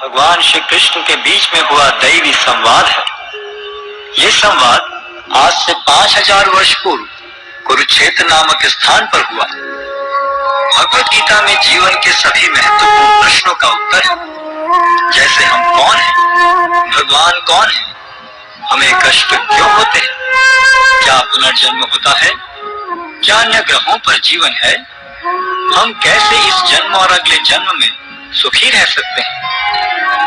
भगवान श्री कृष्ण के बीच में हुआ दैवी संवाद है। ये संवाद आज से 5000 वर्ष पूर्व कुरुक्षेत्र नामक स्थान पर हुआ। भगवत गीता में जीवन के सभी महत्वपूर्ण प्रश्नों का उत्तर है, जैसे हम कौन हैं, भगवान कौन है, हमें कष्ट क्यों होते हैं, क्या पुनर्जन्म होता है, क्या अन्य ग्रहों पर जीवन है, हम कैसे इस जन्म और अगले जन्म में सुखी रह सकते हैं,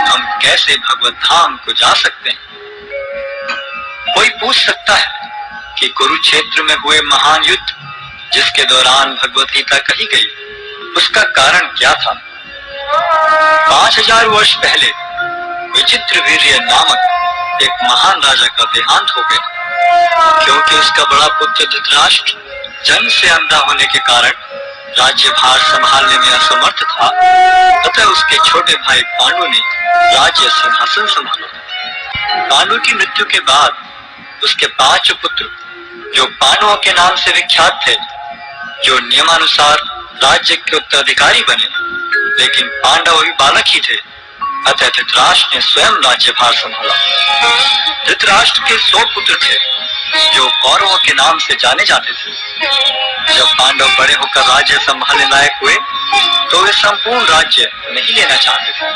हम कैसे भगवत धाम को जा सकते हैं। कोई पूछ सकता है कि कुरुक्षेत्र में हुए महान युद्ध जिसके दौरान भगवत गीता कही गई, उसका कारण क्या था। 5000 वर्ष पहले विचित्रवीर्य नामक एक महान राजा का देहांत हो गया। क्योंकि उसका बड़ा पुत्र धृतराष्ट्र जन्म से अंधा होने के कारण राज्यभार संभालने में असमर्थ था, अतः उसके छोटे भाई पांडु ने राज्य सिंहासन संभाला। पांडु की मृत्यु के बाद उसके 5 पुत्र, जो पांडवों के नाम से विख्यात थे, जो नियमानुसार राज्य के उत्तराधिकारी बने, लेकिन पांडव अभी बालक ही थे, अतः धृतराष्ट्र ने स्वयं राज्यभार संभाला। धृतराष्ट्र के 100 पुत्र थे, जो कौरवों के नाम से जाने जाते थे। जब पांडव बड़े होकर राज्य संभालने लायक हुए, तो वे संपूर्ण राज्य नहीं लेना चाहते थे,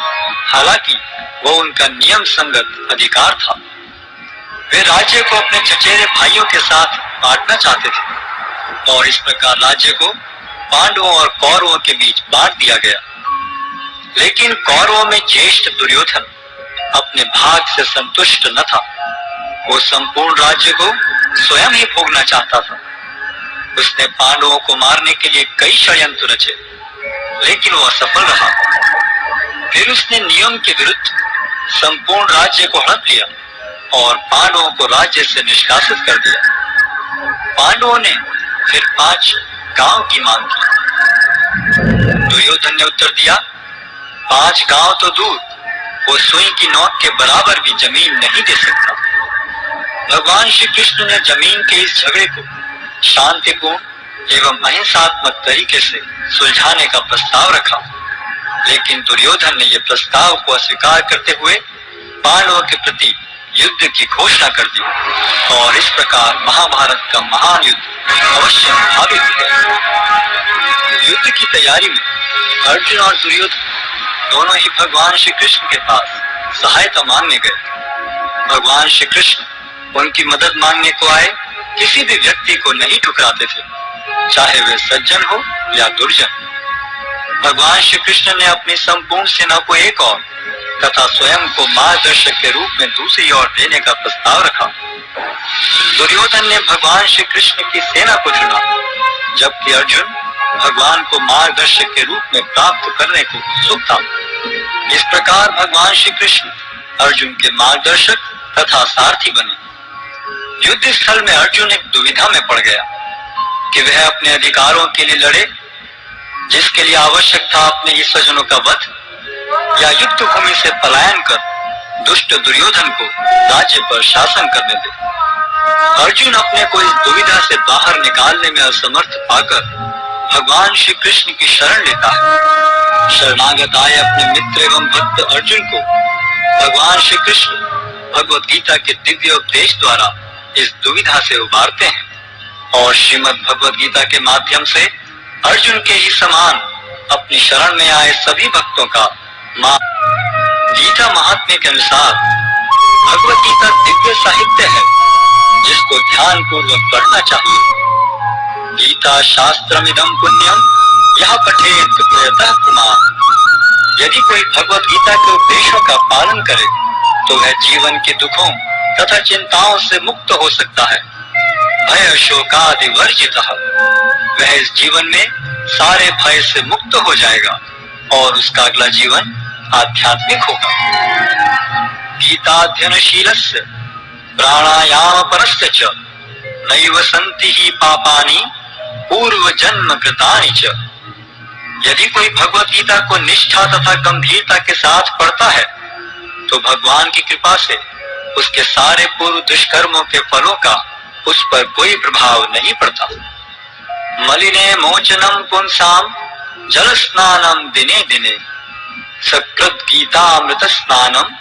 हालांकि वो उनका नियम संगत अधिकार था। वे राज्य को अपने चचेरे भाइयों के साथ बांटना चाहते थे, और इस प्रकार राज्य को पांडवों और कौरवों के बीच बांट दिया गया। लेकिन कौरवों में ज्येष्ठ दुर्योधन अपने भाग से संतुष्ट न था। वो संपूर्ण राज्य को स्वयं ही भोगना चाहता था। उसने पांडवों को मारने के लिए कई षड्यंत्र रचे, लेकिन वो असफल रहा। फिर उसने नियम के विरुद्ध संपूर्ण राज्य को हड़प लिया और पांडवों को राज्य से निष्कासित कर दिया। पांडवों ने फिर 5 गांव की मांग की। दुर्योधन ने उत्तर दिया, 5 गांव तो दूर, वो सुई की नोक के बराबर भी जमीन नहीं दे सकता। भगवान श्री कृष्ण ने जमीन के इस झगड़े को शांतिपूर्ण एवं अहिंसात्मक तरीके से सुलझाने का प्रस्ताव रखा, लेकिन दुर्योधन ने यह प्रस्ताव को अस्वीकार करते हुए पांडवों के प्रति युद्ध की घोषणा कर दी, और इस प्रकार महाभारत का महान युद्ध अवश्य भावी हो गया। युद्ध की तैयारी में अर्जुन और दुर्योधन दोनों ही भगवान श्री कृष्ण के पास सहायता मांगने गए। भगवान श्री कृष्ण उनकी मदद मांगने को आए किसी भी व्यक्ति को नहीं ठुकराते थे, चाहे वे सज्जन हो या दुर्जन। भगवान श्री कृष्ण ने अपनी संपूर्ण सेना को एक और तथा स्वयं को मार्गदर्शक के रूप में दूसरी ओर देने का प्रस्ताव रखा। दुर्योधन ने भगवान श्री कृष्ण की सेना को चुना, जबकि अर्जुन भगवान को मार्गदर्शक के रूप में प्राप्त करने को उत्सुक था। इस प्रकार भगवान श्री कृष्ण अर्जुन के मार्गदर्शक तथा सारथी बने। युद्ध स्थल में अर्जुन एक दुविधा में पड़ गया कि वह अपने अधिकारों के लिए लड़े, जिसके लिए आवश्यक था अपने ही स्वजनों का वध, या युद्ध भूमि से पलायन कर दुष्ट दुर्योधन को राज्य पर शासन करने दे। अर्जुन अपने को इस दुविधा से बाहर निकालने में असमर्थ पाकर भगवान श्री कृष्ण की शरण लेता है। शरणागत आए अपने मित्र एवं भक्त अर्जुन को भगवान श्री कृष्ण भगवत गीता के दिव्य उपदेश द्वारा इस दुविधा से उबारते हैं, और श्रीमद् भगवत गीता के माध्यम से अर्जुन के ही समान अपनी शरण में आए सभी भक्तों का गीता महात्म्य के अनुसार भगवत गीता दिव्य साहित्य है, जिसको ध्यान पूर्वक पढ़ना चाहिए। गीता शास्त्रमिदं पुण्यम यह पठेत प्रयतः पुमान्। यदि कोई भगवत गीता के उपदेशों का पालन करे, तो वह जीवन के दुखों तथा चिंताओं से मुक्त हो सकता है। भय शोकादि वर्जितः, वह इस जीवन में सारे भय से मुक्त हो जाएगा और उसका अगला जीवन आध्यात्मिक होगा। गीताध्ययनशीलस्य प्राणायाम परस्य च नैव सन्ति ही पापानि पूर्व जन्म कृतानि च। यदि कोई भगवत गीता को निष्ठा तथा गंभीरता के साथ पढ़ता है, तो भगवान की कृपा से उसके सारे पूर्व दुष्कर्मों के फलों का उस पर कोई प्रभाव नहीं पड़ता। मलिने मोचनम पुंसाम जल स्नानम दिने दिने सकृत गीतामृत स्नानम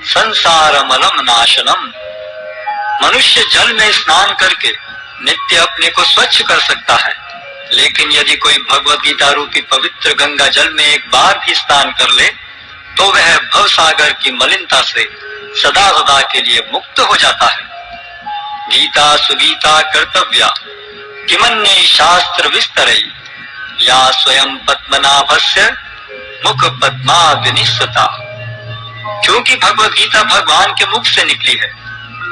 संसारमलम नाशनम। मनुष्य जल में स्नान करके नित्य अपने को स्वच्छ कर सकता है, लेकिन यदि कोई भगवद गीता रूपी पवित्र गंगा जल में एक बार भी स्नान कर ले तो वह भवसागर की मलिनता से सदा सदा के लिए मुक्त हो जाता है। गीता सुगीता कर्तव्या किमन्ये शास्त्र विस्तरै, या स्वयं पद्मनाभस्य मुख पद्मादिनिस्सता। क्योंकि भगवद गीता भगवान के मुख से निकली है,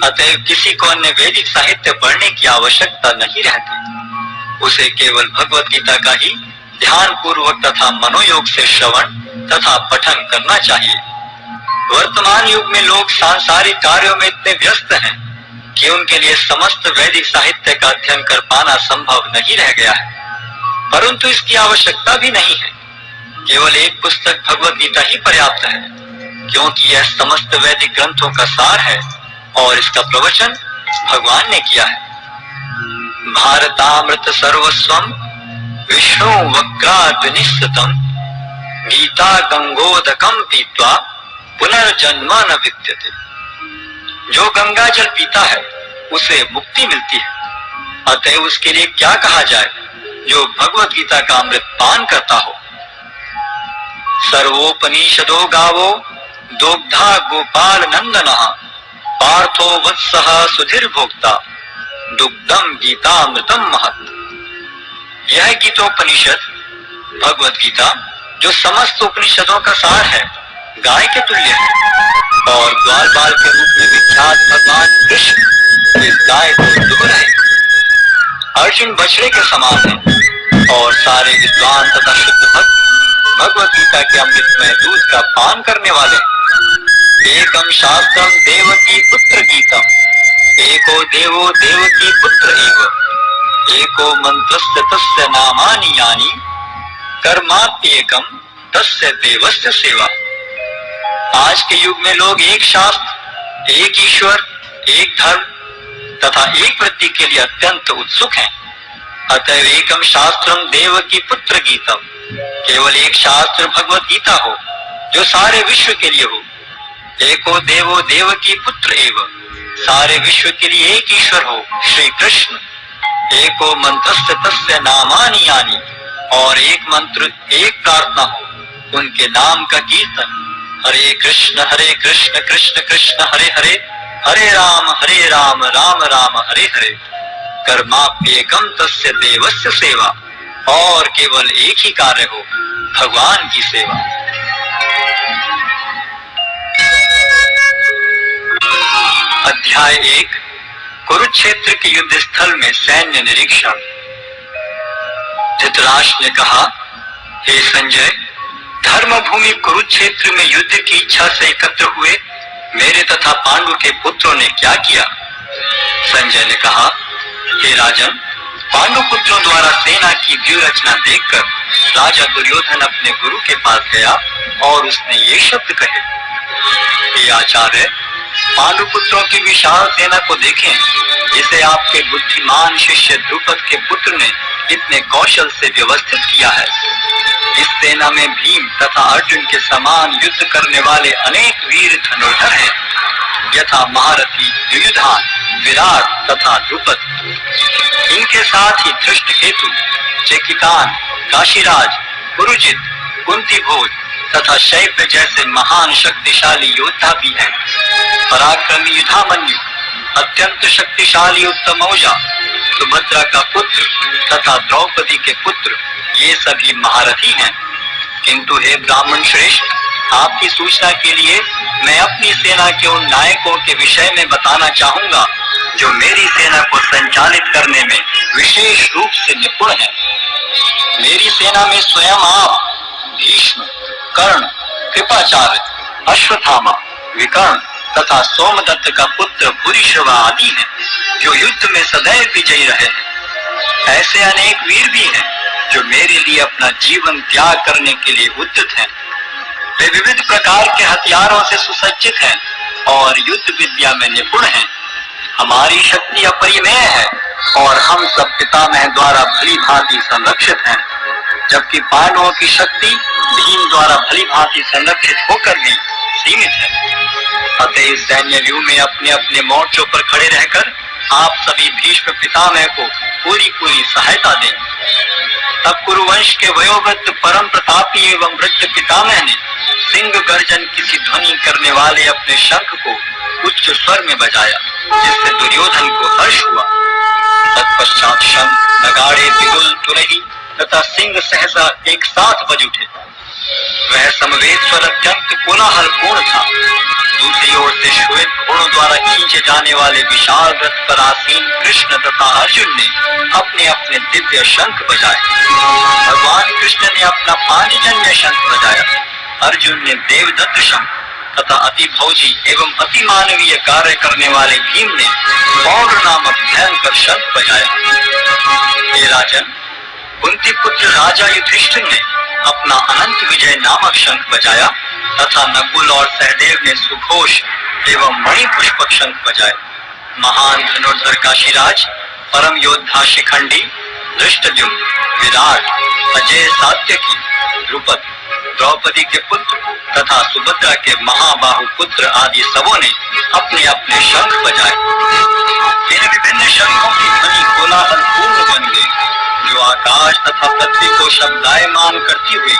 अतएव किसी को अन्य वैदिक साहित्य पढ़ने की आवश्यकता नहीं रहती। उसे केवल भगवद गीता का ही ध्यान पूर्वक तथा मनोयोग से श्रवण तथा पठन करना चाहिए। वर्तमान युग में लोग सांसारिक कार्यों में इतने व्यस्त हैं कि उनके लिए समस्त वैदिक साहित्य का अध्ययन कर पाना संभव नहीं रह गया है, परंतु इसकी आवश्यकता भी नहीं है। केवल एक पुस्तक भगवद गीता ही पर्याप्त है, क्योंकि यह समस्त वैदिक ग्रंथों का सार है और इसका प्रवचन भगवान ने किया है। भारतामृत सर्वस्वम विष्णु वक्राद्विनिश्चितम, गीता गंगोदकम पीत्वा पुनर्जन्म न विद्यते। जो गंगा जल पीता है उसे मुक्ति मिलती है, अतः उसके लिए क्या कहा जाए जो भगवद गीता का अमृत पान करता हो। सर्वोपनिषदो गावो दोग्धा गोपाल नंदनः, पार्थो वत्सः सुधीर भोक्ता, दुग्धम गीतामृतम महत्। यह गीतोपनिषद भगवद गीता जो समस्त उपनिषदों का सार है, गाय के तुल्य है और ग्वाल बाल के रूप में विख्यात भगवान कृष्ण इस गाय को दुह रहे। अर्जुन बछड़े के समान है और सारे विद्वान तथा शुद्ध भक्त भगवद गीता के अमृतमय दूध का पान करने वाले। एकम शास्त्रम देवकी पुत्र गीतम, एको देवो देवकी पुत्र एव, एको मंत्रस्य तस्य नामानि यानि, कर्माप्येकम तस्य देवस्य सेवा। आज के युग में लोग एक शास्त्र, एक ईश्वर, एक धर्म तथा एक वृत्ति के लिए अत्यंत उत्सुक हैं। अतएव एकम शास्त्रम देवकी पुत्र गीतम, केवल एक शास्त्र भगवद गीता हो जो सारे विश्व के लिए हो। एको देवो देवकी पुत्र एव, सारे विश्व के लिए एक ईश्वर हो श्री कृष्ण। एको मंत्रस्य तस्य नामानि यानि, और एक मंत्र एक प्रार्थना हो उनके नाम का कीर्तन। हरे कृष्ण कृष्ण कृष्ण हरे हरे, हरे राम राम राम हरे हरे। कर्माप्येकम तस्य देवस्य सेवा, और केवल एक ही कार्य हो, भगवान की सेवा। अध्याय 1, कुरुक्षेत्र के युद्ध स्थल में सैन्य निरीक्षण। धृतराष्ट्र ने कहा, हे संजय, धर्म भूमि कुरुक्षेत्र में युद्ध की इच्छा से एकत्र हुए मेरे तथा पांडु के पुत्रों ने क्या किया? संजय ने कहा, हे राजन, पांडु पुत्रों द्वारा सेना की व्यूह रचना देखकर राजा दुर्योधन अपने गुरु के पास गया और उसने ये शब्द कहे, हे आचार्य, पांडु पुत्रों की विशाल सेना को देखें, जिसे आपके बुद्धिमान शिष्य द्रुपद के पुत्र ने इतने कौशल से व्यवस्थित किया है। इस सेना में भीम तथा अर्जुन के समान युद्ध करने वाले अनेक वीर धनुर्धर हैं, यथा महारथी युयुधान, विराट तथा द्रुपद। इनके साथ ही धृष्टकेतु, चेकितान, काशीराज, पुरुजित, कुंतीभोज तथा शैब्य जैसे महान शक्तिशाली योद्धा भी हैं। पराक्रमी युधामन्यु, अत्यंत शक्तिशाली उत्तमौजा, सुभद्रा का पुत्र तथा द्रौपदी के पुत्र, ये सभी महारथी हैं। किंतु हे ब्राह्मण श्रेष्ठ, आपकी सूचना के लिए मैं अपनी सेना के उन नायकों के विषय में बताना चाहूंगा जो मेरी सेना को संचालित करने में विशेष रूप से निपुण हैं। मेरी सेना में स्वयं आप, भीष्म, कर्ण, कृपाचार्य, अश्वत्थामा, विकर्ण तथा सोमदत्त का पुत्र भूरिश्रवा आदि हैं, जो युद्ध में सदैव विजयी रहे हैं। ऐसे अनेक वीर भी हैं जो मेरे लिए अपना जीवन त्याग करने के लिए उद्यत हैं। वे विविध प्रकार के हथियारों से सुसज्जित हैं और युद्ध विद्या में निपुण हैं। हमारी शक्ति अपरिमेय है और हम सब पितामह द्वारा भली भांति संरक्षित हैं, जबकि पांडवों की शक्ति भीम द्वारा भली भांति संरक्षित होकर भी सीमित है। अतः इस सैन्य व्यूह में अपने अपने मोर्चों पर खड़े रहकर आप सभी भीष्म पितामह को पूरी सहायता दें। तब कुरुवंश के वयोवृद्ध परम प्रतापी एवं वृद्ध पितामह ने सिंह गर्जन किसी ध्वनि करने वाले अपने शंख को उच्च स्वर में बजाया, जिससे दुर्योधन को हर्ष हुआ। तत्पश्चात शंख, नगाड़े, बिगुल, तुरही तथा सिंह सहसा एक साथ बज उठे। वह समवेत स्वर अत्यंत कोलाहलपूर्ण था। दूसरी ओर से श्वेत घोड़ों द्वारा खींचे जाने वाले विशाल रथ पर आसीन कृष्ण तथा अर्जुन ने अपने अपने दिव्य शंख बजाए। भगवान कृष्ण ने अपना पांचजन्य शंख बजाया, अर्जुन ने देवदत्त शंख तथा अति भौजी एवं अति मानवीय कार्य करने वाले भीम ने पौड़ नामक भयंकर शंख बजाया। हे राजन, कुंती पुत्र राजा युधिष्ठिर ने अपना अनंत विजय नामक शंख बजाया तथा नकुल और सहदेव ने सुघोष एवं मणि पुष्पक शंख बजाए। महान धनुर्धर काशीराज, परम योद्धा शिखंडी, धृष्टद्युम्न, विराट, अजय सात्यकी, द्रुपद, द्रौपदी के पुत्र तथा सुभद्रा के महाबाहु पुत्र आदि सबों ने अपने अपने शंख बजाए। इन विभिन्न शंखों की ध्वनि कोलाहलपूर्ण बन गई, जो आकाश तथा पृथ्वी को शब्दायमान करती हुई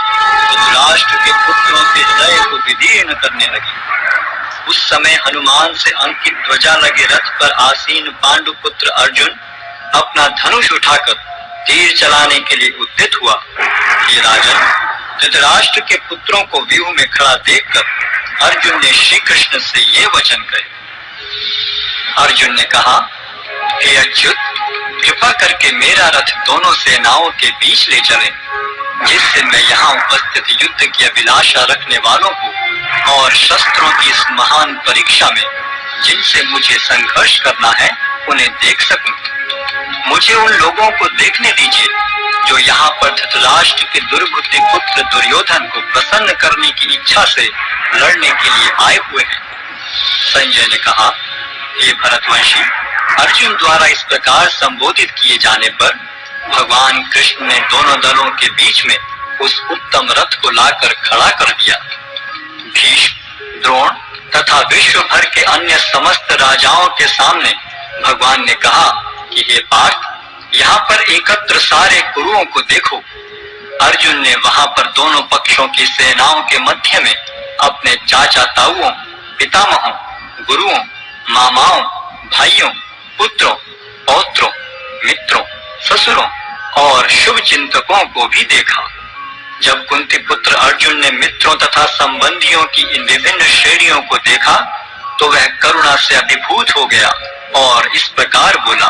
धृतराष्ट्र के पुत्रों के हृदय को विदीर्ण करने लगी। उस समय हनुमान से अंकित ध्वजा लगे रथ पर आसीन पांडु पुत्र अर्जुन अपना धनुष उठाकर तीर चलाने के लिए उद्यत हुआ। ये राजन, धृतराष्ट्र के पुत्रों को व्यूह में खड़ा देखकर अर्जुन ने श्री कृष्ण से ये वचन कहे। अर्जुन ने कहा, हे अच्युत, कृपा करके मेरा रथ दोनों सेनाओं के बीच ले चले, जिससे मैं यहाँ उपस्थित युद्ध की अभिलाषा रखने वालों को और शस्त्रों की इस महान परीक्षा में जिनसे मुझे संघर्ष करना है उन्हें देख सकूं। मुझे उन लोगों को देखने दीजिए जो यहाँ पर धृतराष्ट्र के दुर्बुद्धि पुत्र दुर्योधन को प्रसन्न करने की इच्छा से लड़ने के लिए आए हुए हैं। संजय ने कहा, हे भरतवंशी, अर्जुन द्वारा इस प्रकार संबोधित किए जाने पर भगवान कृष्ण ने दोनों दलों के बीच में उस उत्तम रथ को लाकर खड़ा कर दिया। भीष्म, द्रोण तथा विश्व भर के अन्य समस्त राजाओं के सामने भगवान ने कहा कि हे पार्थ, यहाँ पर एकत्र सारे कुरुओं को देखो। अर्जुन ने वहां पर दोनों पक्षों की सेनाओं के मध्य में अपने चाचा ताऊओं, पितामहों, गुरुओं, मामाओं, भाइयों, पुत्रों, पौत्रों, मित्रों, ससुरों और शुभ चिंतकों को भी देखा। जब कुंती पुत्र अर्जुन ने मित्रों तथा संबंधियों की इन विभिन्न श्रेणियों को देखा तो वह करुणा से अभिभूत हो गया और इस प्रकार बोला।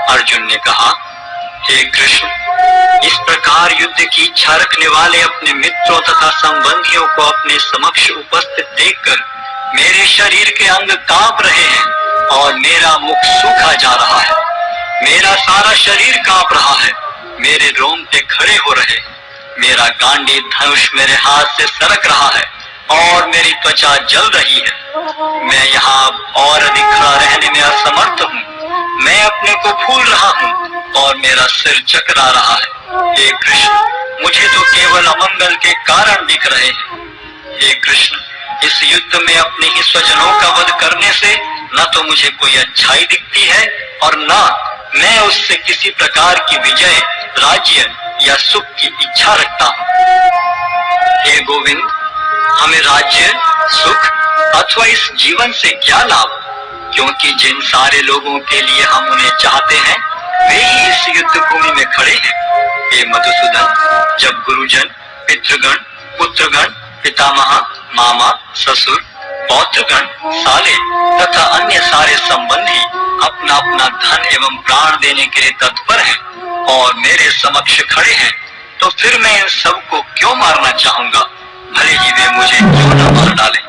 अर्जुन ने कहा, हे कृष्ण, इस प्रकार युद्ध की इच्छा रखने वाले अपने मित्रों तथा संबंधियों को अपने समक्ष उपस्थित देखकर मेरे शरीर के अंग कांप रहे हैं और मेरा मुख सूखा जा रहा है। मेरा सारा शरीर कांप रहा है, मेरे रोंगटे खड़े हो रहे, मेरा गांडी धनुष मेरे हाथ से सरक रहा है और मेरी त्वचा जल रही है। मैं यहाँ और अधिक खड़ा रहने में असमर्थ हूँ। मैं अपने को भूल रहा हूँ और मेरा सिर चकरा रहा है। हे कृष्ण, मुझे तो केवल अमंगल के कारण दिख रहे हैं। हे कृष्ण, इस युद्ध में अपने ही स्वजनों का वध करने से न तो मुझे कोई अच्छाई दिखती है और न मैं उससे किसी प्रकार की विजय, राज्य या सुख की इच्छा रखता हूँ। हे गोविंद, हमें राज्य, सुख अथवा इस जीवन से क्या लाभ, क्योंकि जिन सारे लोगों के लिए हम उन्हें चाहते हैं वे ही इस युद्ध भूमि में खड़े हैं। हे मधुसूदन, जब गुरुजन, पितृगण, पुत्रगण, पितामह, मामा, ससुर, पौत्रगण, साले तथा अन्य सारे संबंधी अपना अपना धन एवं प्राण देने के लिए तत्पर हैं और मेरे समक्ष खड़े हैं, तो फिर मैं इन सबको क्यों मारना चाहूंगा, भले ही वे मुझे क्यों न मार डालें।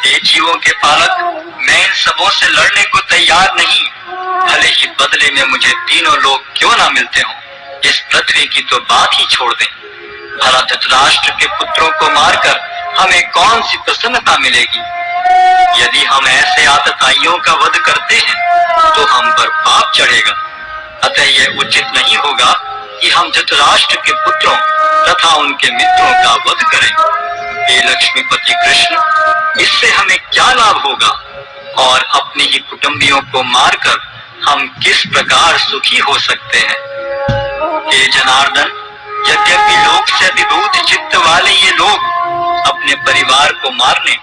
हे जीवों के पालक, मैं इन सबों से लड़ने को तैयार नहीं, भले ही बदले में मुझे तीनों लोग क्यों ना मिलते हों। इस पृथ्वी की तो बात ही छोड़ दें। भला धृतराष्ट्र के पुत्रों को मारकर हमें कौन सी प्रसन्नता मिलेगी। यदि हम ऐसे आतताइयों का वध करते हैं तो हम पर पाप चढ़ेगा। अतः यह उचित नहीं होगा कि हम धृतराष्ट्र के पुत्रों तथा उनके मित्रों का वध करें। हे लक्ष्मीपति कृष्ण, इससे हमें क्या लाभ होगा और अपने ही कुटुंबियों को मारकर हम किस प्रकार सुखी हो सकते हैं। हे जनार्दन, यद्यपि लोक से विभूत चित्त वाले ये लोग अपने परिवार को मारने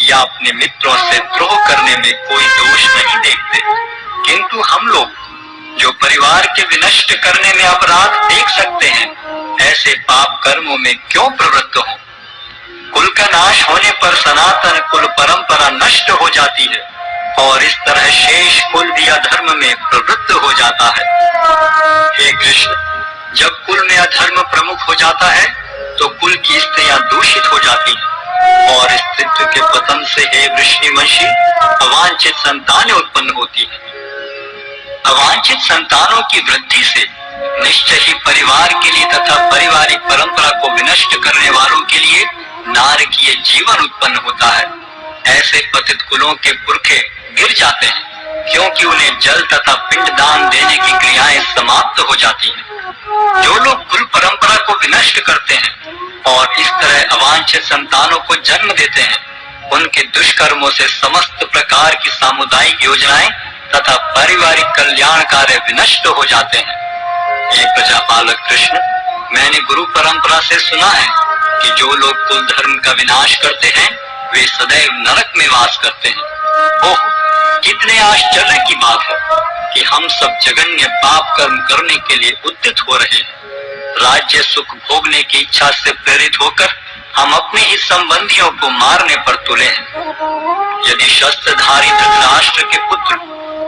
या अपने मित्रों से द्रोह करने में कोई दोष नहीं देखते, किंतु हम लोग जो परिवार के विनष्ट करने में अपराध देख सकते हैं, ऐसे पाप कर्मों में क्यों प्रवृत्त हों। कुल का नाश होने पर सनातन कुल परंपरा नष्ट हो जाती है और इस तरह शेष कुल भी अधर्म में प्रवृत्त हो जाता है। हे कृष्ण, जब कुल में अधर्म प्रमुख हो जाता है तो कुल की स्त्रियां दूषित हो जाती हैं और स्त्रीत्व के पतन से हे वृष्णिवंशी अवांछित संतानें उत्पन्न होती हैं। अवांछित संतानों की वृद्धि से निश्चय ही परिवार के लिए तथा पारिवारिक परंपरा को विनष्ट करने वालों के लिए नारकीय जीवन उत्पन्न होता है। ऐसे पतित कुलों के पुरखे गिर जाते हैं क्योंकि उन्हें जल तथा पिंड दान देने की क्रियाएं समाप्त हो जाती हैं। जो लोग कुल परंपरा को विनष्ट करते हैं और इस तरह अवांछित संतानों को जन्म देते हैं, उनके दुष्कर्मों से समस्त प्रकार की सामुदायिक योजनाएं तथा पारिवारिक कल्याण कार्य विनष्ट हो जाते हैं। हे प्रजापालक कृष्ण, मैंने गुरु परंपरा से सुना है कि जो लोग कुल धर्म का विनाश करते हैं वे सदैव नरक में वास करते हैं। ओह, कितने आश्चर्य की बात है कि हम सब जघन्य पाप कर्म करने के लिए उद्यत हो रहे हैं। राज्य सुख भोगने की इच्छा से प्रेरित होकर हम अपने ही संबंधियों को मारने पर तुले हैं। यदि शस्त्रधारी धृतराष्ट्र के पुत्र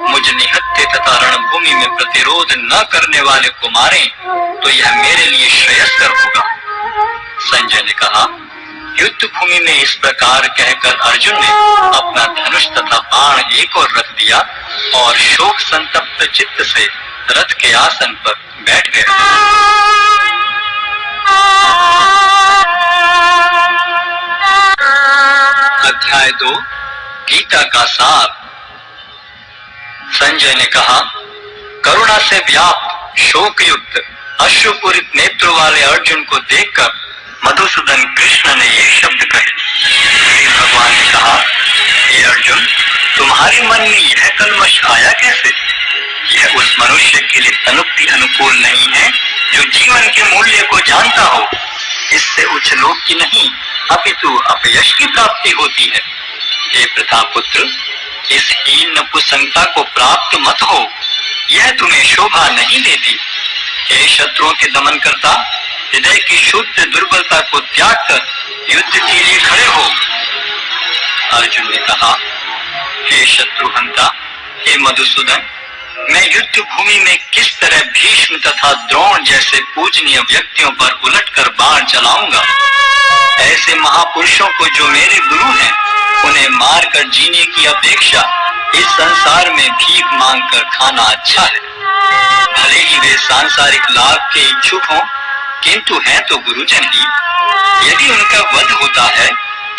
मुझ निहत्थे तथा रणभूमि में प्रतिरोध न करने वाले को मारें तो यह मेरे लिए श्रेयस्कर होगा। संजय ने कहा, युद्ध भूमि में इस प्रकार कहकर अर्जुन ने अपना धनुष तथा बाण एक ओर रख दिया और शोक संतप्त चित्त से रथ के आसन पर बैठ गया। अध्याय 2, गीता का सार। संजय ने कहा, करुणा से व्याप्त शोक युक्त अश्रुपूरित नेत्रों वाले अर्जुन को देखकर मधुसूदन कृष्ण ने ये शब्द कहे। श्री भगवान ने कहा, हे अर्जुन, तुम्हारे मन में यह कलमश आया कैसे? यह उस मनुष्य के लिए तनुक्ति अनुकूल नहीं है जो जीवन के मूल्य को जानता हो। इससे उच्च लोक की नहीं अपितु अपयश की प्राप्ति होती है। हे प्रतापुत्र, इस हीन नपुंसकता को प्राप्त मत हो, यह तुम्हें शोभा नहीं देती। हे शत्रुओं के दमन करता, हृदय की शुद्ध दुर्बलता को त्याग कर युद्ध के लिए खड़े हो। अर्जुन ने कहा, हे शत्रुहंता, हे मधुसूदन, मैं युद्ध भूमि में किस तरह भीष्म तथा द्रोण जैसे पूजनीय व्यक्तियों पर उलटकर बाण चलाऊंगा। ऐसे महापुरुषों को जो मेरे गुरु हैं, उन्हें मारकर जीने की अपेक्षा इस संसार में भीख मांगकर खाना अच्छा है। भले ही वे सांसारिक लाभ के इच्छुक हों, किंतु हैं तो गुरुजन ही। यदि उनका वध होता है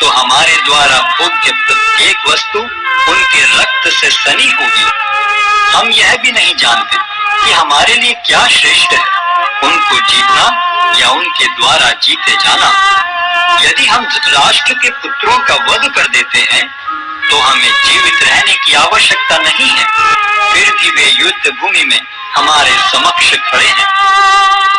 तो हमारे द्वारा भोग्य प्रत्येक वस्तु उनके रक्त से सनी होगी। हम यह भी नहीं जानते कि हमारे लिए क्या श्रेष्ठ है, उनको जीतना या उनके द्वारा जीते जाना। यदि हम धृतराष्ट्र के पुत्रों का वध कर देते हैं तो हमें जीवित रहने की आवश्यकता नहीं है, फिर भी वे युद्ध भूमि में हमारे समक्ष खड़े हैं।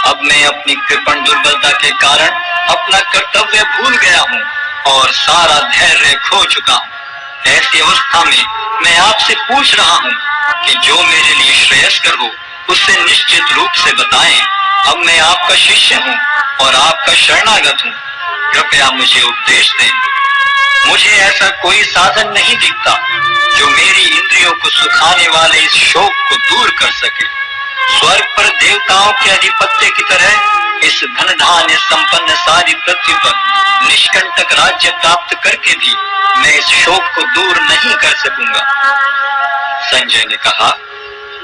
अब मैं अपनी कृपण दुर्बलता के कारण अपना कर्तव्य भूल गया हूँ और सारा धैर्य खो चुका हूँ। ऐसी अवस्था में मैं आपसे पूछ रहा हूँ कि जो मेरे लिए श्रेयस्कर हो उससे निश्चित रूप से बताएं। अब मैं आपका शिष्य हूँ और आपका शरणागत हूँ, कृपया मुझे उपदेश दें। मुझे ऐसा कोई साधन नहीं दिखता जो मेरी इंद्रियों को सुखाने वाले इस शोक को दूर कर सके। स्वर्ग पर देवताओं के अधिपत्य की तरह इस धन धान्य संपन्न सारी पृथ्वी पर निष्कंटक राज्य प्राप्त करके भी मैं इस शोक को दूर नहीं कर सकूंगा। संजय ने कहा,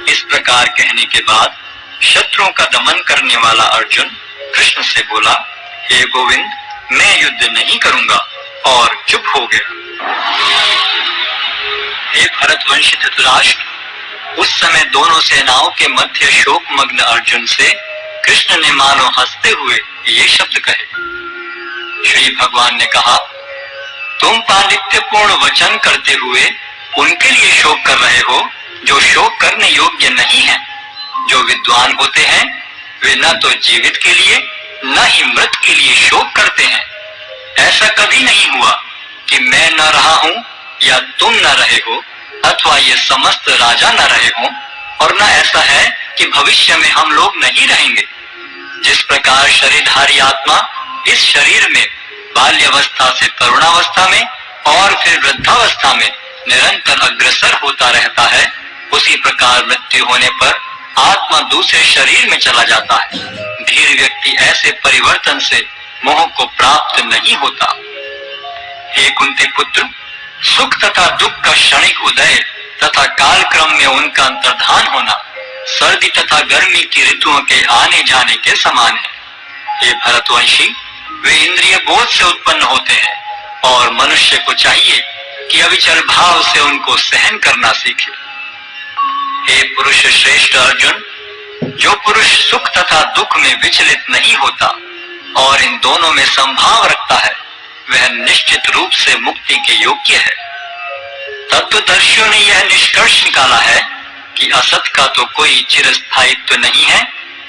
इस प्रकार कहने के बाद शत्रुओं का दमन करने वाला अर्जुन कृष्ण से बोला, हे गोविंद, मैं युद्ध नहीं करूंगा, और चुप हो गया। हे भरतवंशी धृतराष्ट्र, उस समय दोनों सेनाओं के मध्य शोकमग्न अर्जुन से कृष्ण ने मानो हंसते हुए ये शब्द कहे। श्री भगवान ने कहा, तुम पांडित्यपूर्ण वचन करते हुए उनके लिए शोक कर रहे हो जो शोक करने योग्य नहीं है। जो विद्वान होते हैं वे न तो जीवित के लिए न ही मृत के लिए शोक करते हैं। ऐसा कभी नहीं हुआ कि मैं न रहा हूं या तुम न रहे हो अथवा ये समस्त राजा न रहे हो, और न ऐसा है कि भविष्य में हम लोग नहीं रहेंगे। जिस प्रकार शरीरधारी आत्मा इस शरीर में बाल्यावस्था से तरुणावस्था में और फिर वृद्धावस्था में निरंतर अग्रसर होता रहता है, उसी प्रकार मृत्यु होने पर आत्मा दूसरे शरीर में चला जाता है। धीर व्यक्ति ऐसे परिवर्तन से मोह को प्राप्त नहीं होता। हे कुंती पुत्र, सुख तथा दुख का क्षणिक उदय तथा कालक्रम में उनका अंतर्धान होना सर्दी तथा गर्मी की ऋतुओं के आने जाने के समान है। हे भरतवंशी, वे इंद्रिय बोध से उत्पन्न होते हैं और मनुष्य को चाहिए कि अविचल भाव से उनको सहन करना सीखे। हे पुरुष श्रेष्ठ अर्जुन, जो पुरुष सुख तथा दुख में विचलित नहीं होता और इन दोनों में संभाव रखता है, वह निश्चित रूप से मुक्ति के योग्य है। तत्वदर्शियों ने यह निष्कर्ष निकाला है कि असत का तो कोई चिरस्थायित्व नहीं है,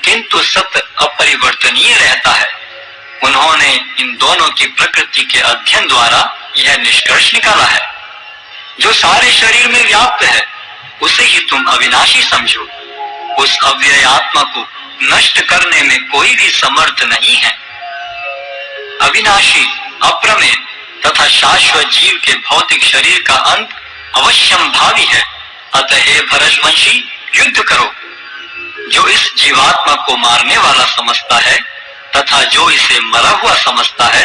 किंतु सत अपरिवर्तनीय रहता है। उन्होंने इन दोनों की प्रकृति के अध्ययन द्वारा यह निष्कर्ष निकाला है। जो सारे शरीर में व्याप्त है उसे ही तुम अविनाशी समझो। उस अव्यय आत्मा को नष्ट करने में कोई भी समर्थ नहीं है। अविनाशी, अप्रमेय तथा शाश्वत जीव के भौतिक शरीर का अंत अवश्यम भावी है। अतः हे भरतवंशी, युद्ध करो। जो इस जीवात्मा को मारने वाला समझता है तथा जो इसे मरा हुआ समझता है,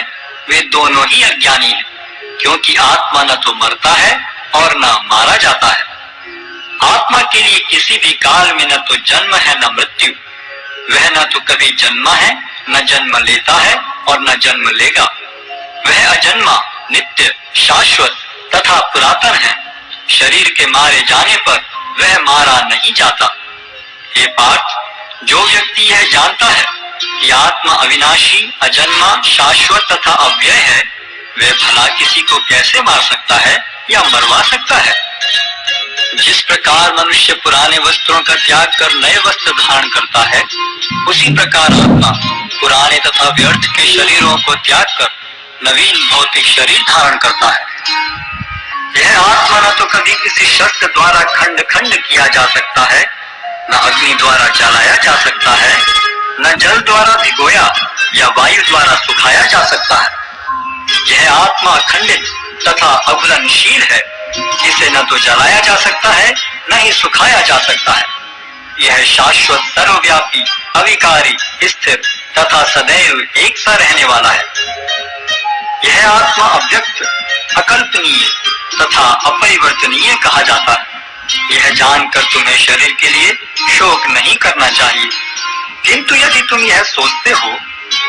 वे दोनों ही अज्ञानी हैं, क्योंकि आत्मा न तो मरता है और न मारा जाता है। आत्मा के लिए किसी भी काल में न तो जन्म है न मृत्यु। वह न तो कभी जन्मा है, न जन्म लेता है और न जन्म लेगा। वह अजन्मा, नित्य, शाश्वत तथा पुरातन है। शरीर के मारे जाने पर वह मारा नहीं जाता। हे पार्थ, जो व्यक्ति यह जानता है कि आत्मा अविनाशी, अजन्मा, शाश्वत तथा अव्यय है, वह भला किसी को कैसे मार सकता है या मरवा सकता है। जिस प्रकार मनुष्य पुराने वस्त्रों का त्याग कर नए वस्त्र धारण करता है, उसी प्रकार आत्मा पुराने तथा व्यर्थ के शरीरों को त्याग कर नवीन भौतिक शरीर धारण करता है। यह आत्मा न तो कभी किसी शस्त्र द्वारा खंड खंड किया जा सकता है, न अग्नि द्वारा जलाया जा सकता है, न जल द्वारा भिगोया या वायु द्वारा सुखाया जा सकता है। यह आत्मा अखंडित तथा अघुलनशील है। इसे न तो जलाया जा सकता है न ही सुखाया जा सकता है। यह शाश्वत, सर्वव्यापी, अविकारी, स्थिर तथा सदैव एक सा रहने वाला है। यह आत्मा अव्यक्त, अकल्पनीय तथा अपरिवर्तनीय कहा जाता है। यह जानकर तुम्हें शरीर के लिए शोक नहीं करना चाहिए, किंतु यदि तुम यह सोचते हो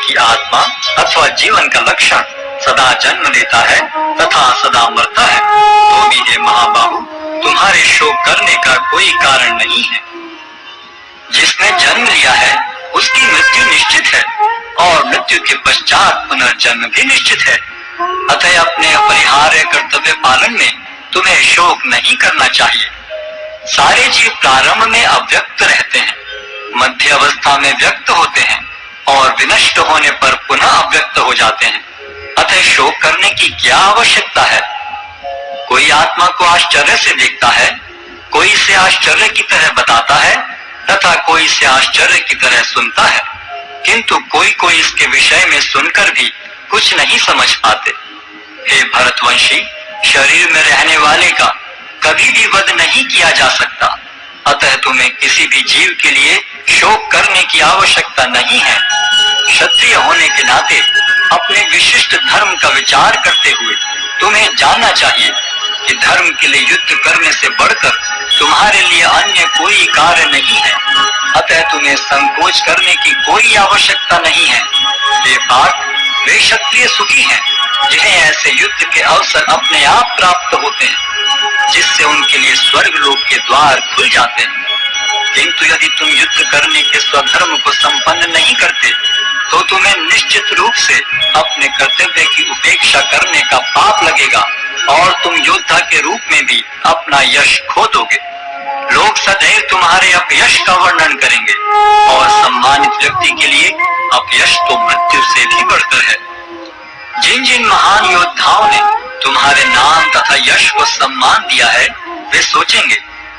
कि आत्मा अथवा जीवन का लक्षण सदा जन्म लेता है तथा सदा मरता है, तो भी हे महाबाहु, तुम्हारे शोक करने का कोई कारण नहीं है। जिसने जन्म लिया है उसकी मृत्यु निश्चित है और मृत्यु के पश्चात पुनर्जन्म भी निश्चित है। अतः अपने अपरिहार्य कर्तव्य पालन में तुम्हें शोक नहीं करना चाहिए। सारे जीव प्रारंभ में अव्यक्त रहते हैं, मध्य अवस्था में व्यक्त होते हैं और विनष्ट होने पर पुनः अव्यक्त हो जाते हैं। अतः शोक करने की क्या आवश्यकता है। कोई आत्मा को आश्चर्य से देखता है, कोई इसे आश्चर्य की तरह बताता है तथा कोई इसे आश्चर्य की तरह सुनता है, किंतु कोई कोई इसके विषय में सुनकर भी कुछ नहीं समझ पाते। हे भरतवंशी, शरीर में रहने वाले का कभी भी वध नहीं किया जा सकता। अतः तुम्हें किसी भी जीव के लिए शोक करने की आवश्यकता नहीं है। क्षत्रिय होने के नाते अपने विशिष्ट धर्म का विचार करते हुए तुम्हें जानना चाहिए कि धर्म के लिए युद्ध करने से बढ़कर तुम्हारे लिए अन्य कोई कार्य नहीं है। अतः तुम्हें संकोच करने की कोई आवश्यकता नहीं है। ये बात वे क्षत्रिय सुखी हैं जिन्हें ऐसे युद्ध के अवसर अपने आप प्राप्त होते हैं, जिससे उनके लिए स्वर्ग लोक के द्वार खुल जाते हैं। किंतु यदि तुम युद्ध करने के स्वधर्म को संपन्न नहीं करते तो तुम्हें निश्चित रूप से अपने कर्तव्य की उपेक्षा करने का पाप लगेगा और तुम योद्धा के रूप में भी अपना यश खो दोगे। लोग सदैव तुम्हारे अपयश का वर्णन करेंगे और सम्मानित व्यक्ति के लिए अपयश तो मृत्यु से भी बढ़कर है। जिन जिन महान योद्धाओं ने तुम्हारे नाम तथा यश को सम्मान दिया है वे सोचेंगे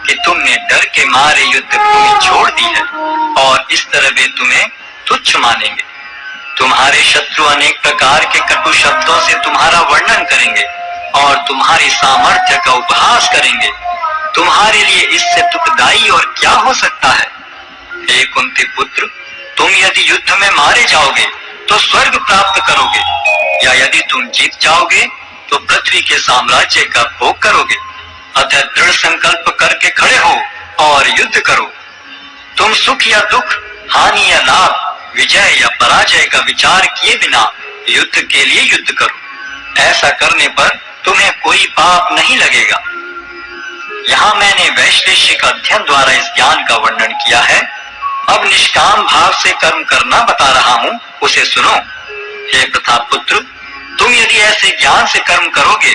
कि तुमने डर के मारे युद्ध भूमि छोड़ दी है और इस तरह वे तुम्हें तुच्छ मानेंगे। तुम्हारे शत्रु अनेक प्रकार के कटु शब्दों से तुम्हारा वर्णन करेंगे और तुम्हारी सामर्थ्य का उपहास करेंगे। तुम्हारे लिए इससे दुखदाई और क्या हो सकता है? हे कुंती पुत्र, तुम यदि युद्ध में मारे जाओगे तो स्वर्ग प्राप्त करोगे, या यदि तुम जीत जाओगे तो पृथ्वी के साम्राज्य का भोग करोगे। अतः दृढ़ संकल्प करके खड़े हो और युद्ध करो। तुम सुख या दुख, हानि या लाभ, विजय या पराजय का विचार किए बिना युद्ध के लिए युद्ध करो। ऐसा करने पर तुम्हें कोई पाप नहीं लगेगा। यहाँ मैंने वैश्लेषिक अध्ययन द्वारा इस ज्ञान का वर्णन किया है। अब निष्काम भाव से कर्म करना बता रहा हूँ, उसे सुनो। हे प्रतापपुत्र, तुम यदि ऐसे ज्ञान से कर्म करोगे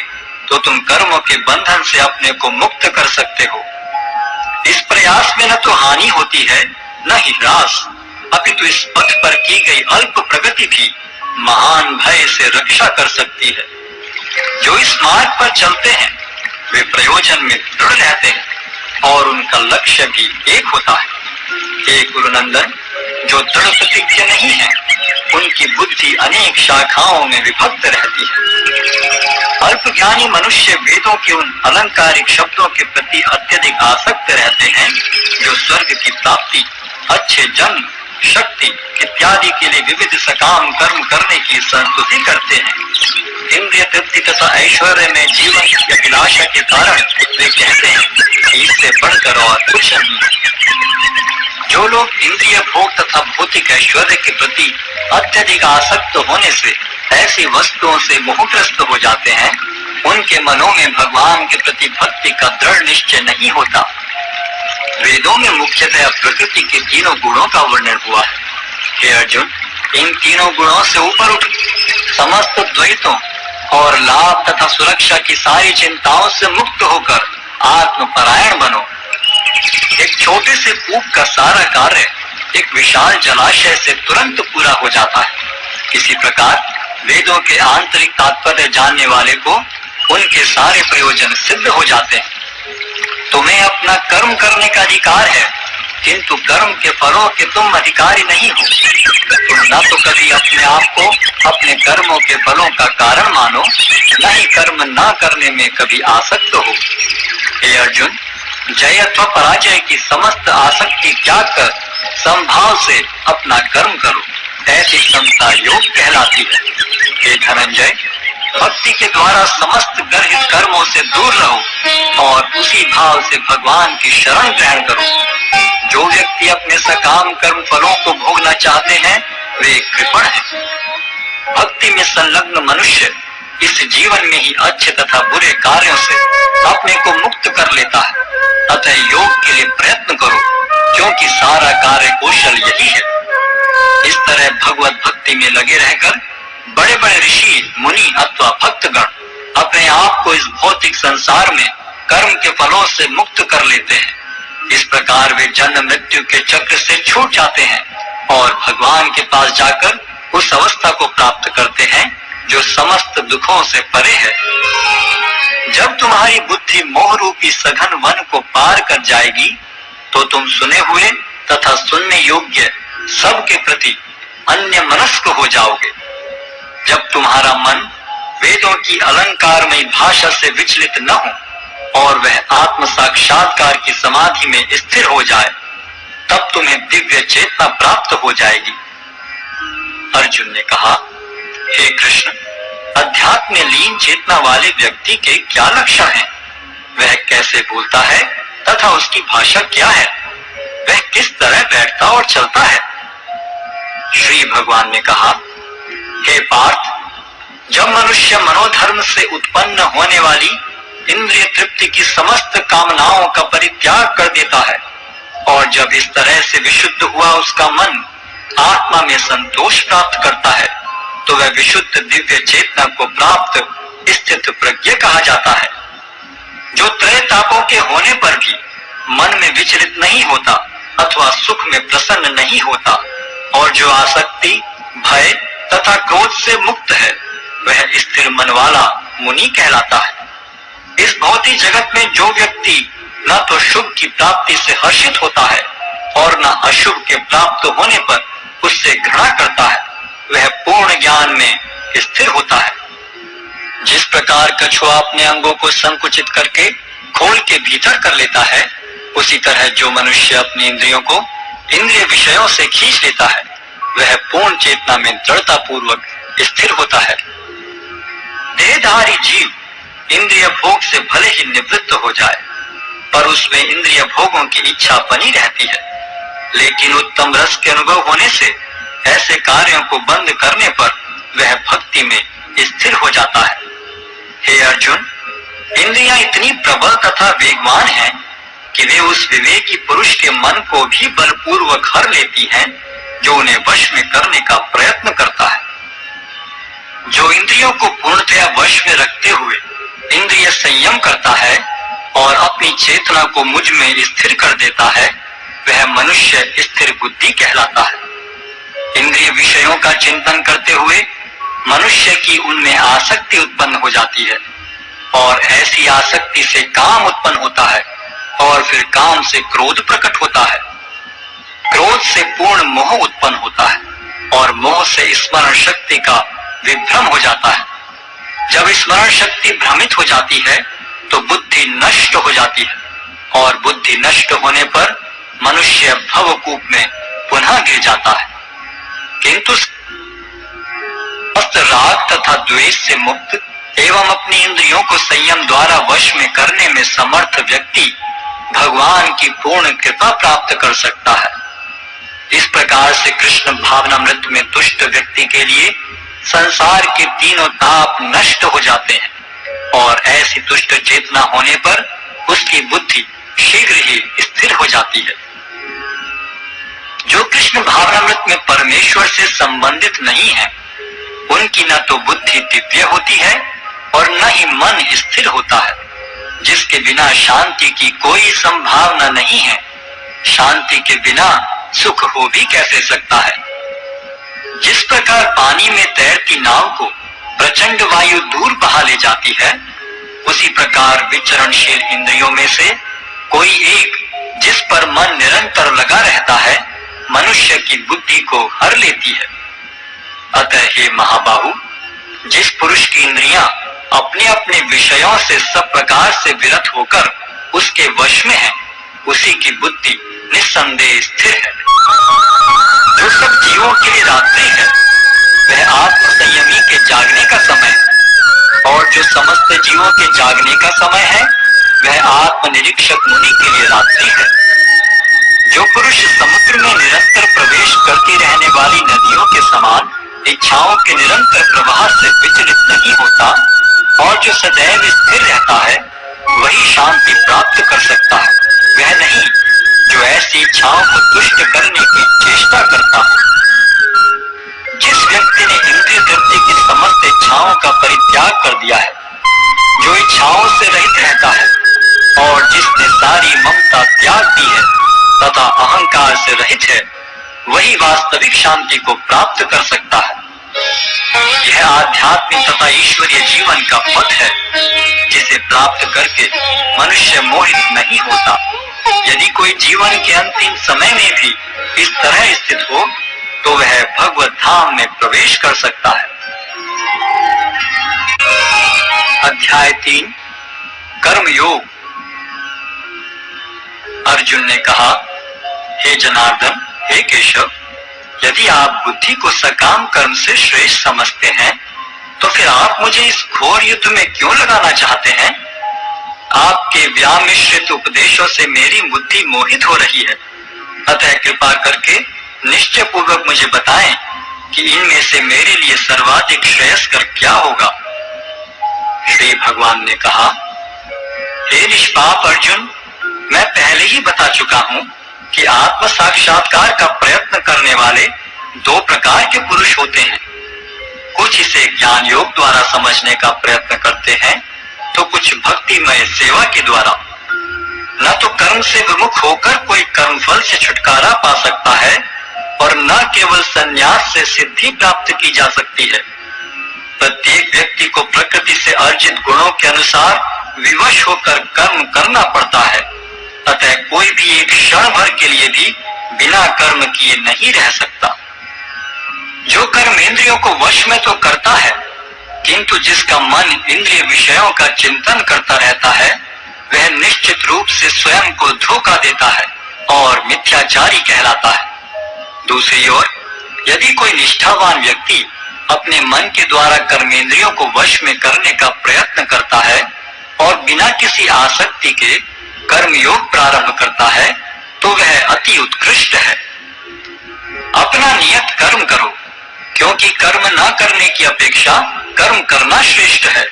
तो तुम कर्मों के बंधन से अपने को मुक्त कर सकते हो। इस प्रयास में न तो हानि होती है न ही ह्रास, अपितु इस पथ पर की गई अल्प प्रगति भी महान भय से रक्षा कर सकती है। जो इस मार्ग पर चलते हैं वे प्रयोजन में दृढ़ रहते हैं और उनका लक्ष्य भी एक होता है। हे गुरुनंदन, जो दृढ़ प्रतिज्ञ नहीं है उनकी बुद्धि अनेक शाखाओं में विभक्त रहती है। अल्पज्ञानी मनुष्य वेदों के उन अलंकारिक शब्दों के प्रति अत्यधिक आसक्त रहते हैं जो स्वर्ग की प्राप्ति, अच्छे जन्म, शक्ति इत्यादि के लिए विविध सकाम कर्म करने की संस्तुति करते हैं। इंद्रिय तृप्ति तथा ऐश्वर्य में जीवन की अभिलाषा के कारण वे कहते हैं कि इससे बढ़कर और कुछ नहीं। जो लोग इंद्रिय भोग तथा भौतिक ऐश्वर्य के प्रति अत्यधिक आसक्त होने से ऐसी वस्तुओं से मोहग्रस्त हो जाते हैं, उनके मनों में भगवान के प्रति भक्ति का दृढ़ निश्चय नहीं होता। वेदों में मुख्यतः प्रकृति के तीनों गुणों का वर्णन हुआ है। हे अर्जुन, इन तीनों गुणों से ऊपर उठ समस्त द्वैतों और लाभ तथा सुरक्षा की सारी चिंताओं से मुक्त होकर आत्मपरायण बनो। एक छोटे से कूप का सारा कार्य एक विशाल जलाशय से तुरंत पूरा हो जाता है। इसी प्रकार वेदों के आंतरिक तात्पर्य जानने वाले को उनके सारे प्रयोजन सिद्ध हो जाते हैं। तुम्हें अपना कर्म करने का अधिकार है, किंतु कर्म के फलों के तुम अधिकारी नहीं हो। तुम न तो कभी अपने आप को अपने कर्मों के फलों का कारण मानो, न ही कर्म न करने में कभी आसक्त हो। हे अर्जुन, जय अथवा पराजय की समस्त आसक्ति त्याग कर समभाव से अपना कर्म करो, ऐसी क्षमता योग कहलाती है। हे धनंजय, भक्ति के द्वारा समस्त गर्हित कर्मों से दूर रहो और उसी भाव से भगवान की शरण ग्रहण करो। जो व्यक्ति अपने सकाम कर्म फलों को भोगना चाहते हैं वे कृपण हैं। भक्ति में संलग्न मनुष्य इस जीवन में ही अच्छे तथा बुरे कार्यों से अपने को मुक्त कर लेता है। अतः योग के लिए प्रयत्न करो, क्योंकि सारा कार्य कौशल यही है। इस तरह भगवत भक्ति में लगे रहकर बड़े बड़े ऋषि, मुनि अथवा भक्तगण अपने आप को इस भौतिक संसार में कर्म के फलों से मुक्त कर लेते हैं। इस प्रकार वे जन्म मृत्यु के चक्र से छूट जाते हैं और भगवान के पास जाकर उस अवस्था को प्राप्त करते हैं जो समस्त दुखों से परे है। जब तुम्हारी बुद्धि मोह रूपी सघन वन को पार कर जाएगी तो तुम सुने हुए तथा सुनने योग्य सबके प्रति अन्य मनस्क हो जाओगे। जब तुम्हारा मन वेदों की अलंकारमयी भाषा से विचलित न हो और वह आत्म साक्षात्कार की समाधि में स्थिर हो जाए, तब तुम्हें दिव्य चेतना प्राप्त हो जाएगी। अर्जुन ने कहा, हे कृष्ण, अध्यात्म में लीन चेतना वाले व्यक्ति के क्या लक्षण हैं? वह कैसे बोलता है तथा उसकी भाषा क्या है? वह किस तरह बैठता और चलता है? श्री भगवान ने कहा, हे पार्थ, जब मनुष्य मनोधर्म से उत्पन्न होने वाली इंद्रिय तृप्ति की समस्त कामनाओं का परित्याग कर देता है और और जब इस तरह से विशुद्ध हुआ उसका मन आत्मा में संतोष प्राप्त करता है तो वह विशुद्ध दिव्य चेतना को प्राप्त स्थित प्रज्ञ कहा जाता है, जो त्रय तापों के होने पर भी मन में विचलित नहीं होता अथवा सुख में प्रसन्न नहीं होता और जो आसक्ति, भय तथा क्रोध से मुक्त है, वह स्थिर मन वाला मुनि कहलाता है। इस भौतिक जगत में जो व्यक्ति न तो शुभ की प्राप्ति से हर्षित होता है और न अशुभ के प्राप्त होने पर उससे घृणा करता है, वह पूर्ण ज्ञान में स्थिर होता है। जिस प्रकार कछुआ अपने अंगों को संकुचित करके खोल के भीतर कर लेता है, उसी तरह जो मनुष्य अपनी इंद्रियों को इंद्रिय विषयों से खींच लेता है, वह पूर्ण चेतना में दृढ़ता पूर्वक स्थिर होता है। देहधारी जीव इंद्रिय भोग से भले ही निवृत्त हो जाए, पर उसमें इंद्रिय भोगों की इच्छा बनी रहती है, लेकिन उत्तम रस के अनुभव होने से ऐसे कार्यों को बंद करने पर वह भक्ति में स्थिर हो जाता है। हे अर्जुन, इंद्रियां इतनी प्रबल तथा वेगवान हैं कि वे उस विवेकी पुरुष के मन को भी बलपूर्वक हर लेती हैं, जो उन्हें वश में करने का प्रयत्न करता है। जो इंद्रियों को पूर्णतया वश में रखते हुए इंद्रिय संयम करता है और अपनी चेतना को मुझ में स्थिर कर देता है, वह मनुष्य स्थिर बुद्धि कहलाता है। इंद्रिय विषयों का चिंतन करते हुए मनुष्य की उनमें आसक्ति उत्पन्न हो जाती है और ऐसी आसक्ति से काम उत्पन्न होता है और फिर काम से क्रोध प्रकट होता है। क्रोध से पूर्ण मोह उत्पन्न होता है और मोह से स्मरण शक्ति का विभ्रम हो जाता है। जब स्मरण शक्ति भ्रमित हो जाती है तो बुद्धि नष्ट हो जाती है और बुद्धि नष्ट होने पर मनुष्य भवकूप में पुनः गिर जाता है। किंतु राग तथा द्वेष से मुक्त एवं अपनी इंद्रियों को संयम द्वारा वश में करने में समर्थ व्यक्ति भगवान की पूर्ण कृपा प्राप्त कर सकता है। इस प्रकार से कृष्ण भावनामृत में तुष्ट व्यक्ति के लिए संसार के तीनों ताप नष्ट हो जाते हैं और ऐसी तुष्ट चेतना होने पर उसकी बुद्धि शीघ्र ही स्थिर हो जाती है। जो कृष्ण भावनामृत में परमेश्वर से संबंधित नहीं है, उनकी न तो बुद्धि दिव्य होती है और न ही मन स्थिर होता है, जिसके बिना शांति की कोई संभावना नहीं है। शांति के बिना सुख हो भी कैसे सकता है। जिस प्रकार पानी में तैरती नाव को प्रचंड वायु दूर बहा ले जाती है, उसी प्रकार विचरणशील इंद्रियों में से कोई एक जिस पर मन निरंतर लगा रहता है, मनुष्य की बुद्धि को हर लेती है। अतः हे महाबाहु, जिस पुरुष की इंद्रियां अपने अपने विषयों से सब प्रकार से विरत होकर उसके वश में है, उसी की बुद्धि निस्संदेह स्थिर है। जो सब जीवों के लिए रात्रि है, वह आत्म संयमी के जागने का समय है, और जो समस्त जीवों के जागने का समय है, वह आत्मनिरीक्षक मुनि के लिए रात्रि है। जो पुरुष समुद्र में निरंतर प्रवेश करती रहने वाली नदियों के समान इच्छाओं के निरंतर प्रवाह से विचलित नहीं होता और जो सदैव स्थिर रहता है, वही शांति प्राप्त कर सकता है, वह नहीं जो ऐसी इच्छाओं को तुष्ट करने की चेष्टा करता है। जिस व्यक्ति ने इंद्रिय तृप्ति की समस्त इच्छाओं का परित्याग कर दिया है, जो इच्छाओं से रहित रहता है और जिसने सारी ममता त्याग दी है तथा अहंकार से रहित है, वही वास्तविक शांति को प्राप्त कर सकता है। यह आध्यात्मिक तथा ईश्वरीय जीवन का पथ है, जिसे प्राप्त करके मनुष्य मोहित नहीं होता। यदि कोई जीवन के अंतिम समय में भी इस तरह स्थित हो, तो वह भगवत धाम में प्रवेश कर सकता है। अध्याय 3 कर्म योग। अर्जुन ने कहा, हे जनार्दन, हे केशव, यदि आप बुद्धि को सकाम कर्म से श्रेष्ठ समझते हैं, तो फिर आप मुझे इस घोर युद्ध में क्यों लगाना चाहते हैं? आपके व्यामिश्रित उपदेशों से मेरी बुद्धि मोहित हो रही है। अतः कृपा करके निश्चय पूर्वक मुझे बताएं कि इनमें से मेरे लिए सर्वाधिक श्रेयस्कर क्या होगा। श्री भगवान ने कहा, हे निष्पाप अर्जुन, मैं पहले ही बता चुका हूं कि आत्म साक्षात्कार का प्रयत्न करने वाले दो प्रकार के पुरुष होते हैं। कुछ इसे ज्ञान योग द्वारा समझने का प्रयत्न करते हैं, तो कुछ भक्तिमय सेवा के द्वारा। न तो कर्म से विमुख होकर कोई कर्मफल से छुटकारा पा सकता है और न केवल संन्यास से सिद्धि प्राप्त की जा सकती है। प्रत्येक व्यक्ति को प्रकृति से अर्जित गुणों के अनुसार विवश होकर कर्म करना पड़ता है। अतः कोई भी एक क्षण भर के लिए भी बिना कर्म किए नहीं रह सकता। जो कर्म इंद्रियों को वश में तो करता है, किंतु जिसका मन इंद्रिय विषयों का चिंतन करता रहता है, वह निश्चित रूप से स्वयं को धोखा देता है और मिथ्याचारी कहलाता है। दूसरी ओर यदि कोई निष्ठावान व्यक्ति अपने मन के द्वारा कर्मेंद्रियों को वश में करने का प्रयत्न करता है और बिना किसी आसक्ति के कर्म योग प्रारंभ करता है, तो वह अति उत्कृष्ट है। अपना नियत कर्म करो, क्योंकि कर्म न करने की अपेक्षा कर्म करना श्रेष्ठ है।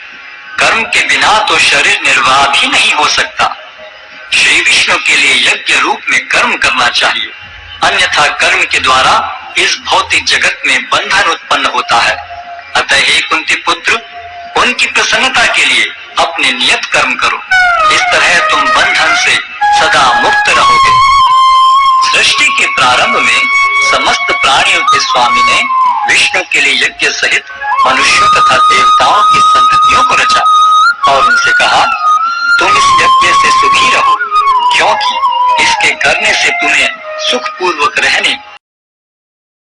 कर्म के बिना तो शरीर निर्वाह भी नहीं हो सकता। श्री विष्णु के लिए यज्ञ रूप में कर्म करना चाहिए, अन्यथा कर्म के द्वारा इस भौतिक जगत में बंधन उत्पन्न होता है। अतः हे कुंती पुत्र, उनकी प्रसन्नता के लिए अपने नियत कर्म करो। इस तरह तुम बंधन से सदा मुक्त रहोगे। सृष्टि के प्रारंभ में समस्त प्राणियों के स्वामी ने विष्णु के लिए यज्ञ सहित मनुष्यों तथा देवताओं की संततियों को रचा और उनसे कहा, तुम इस यज्ञ से सुखी रहो, क्योंकि इसके करने से तुम्हें सुख पूर्वक रहने